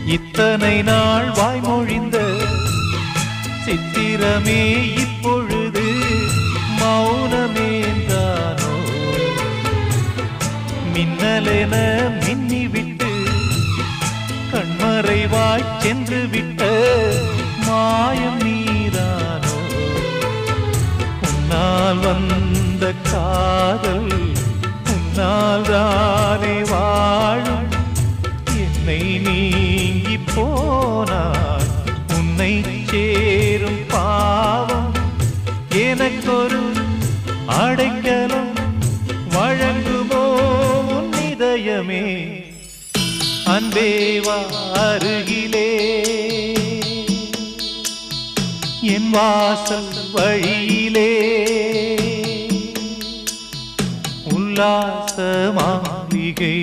இத்தனை நாள் வாய்மொழிந்த சித்திரமே இப்பொழுது மௌனமேந்தானோ? மின்னலென மின்னிவிட்டு கண்மறைவாய் சென்று விட்ட மாயம் நீதானோ? உன்னால் வந்த காதல் உன்னால் தானே வாழும். என்னை நீங்கி போனார் உன்னை சேரும் பாவம். எனக்கொரு அடைக்கலம் வழங்குமோ உன் இதயமே? அன்பேவா அருகிலே என் வாசல் வழியிலே உல்லாச மாளிகை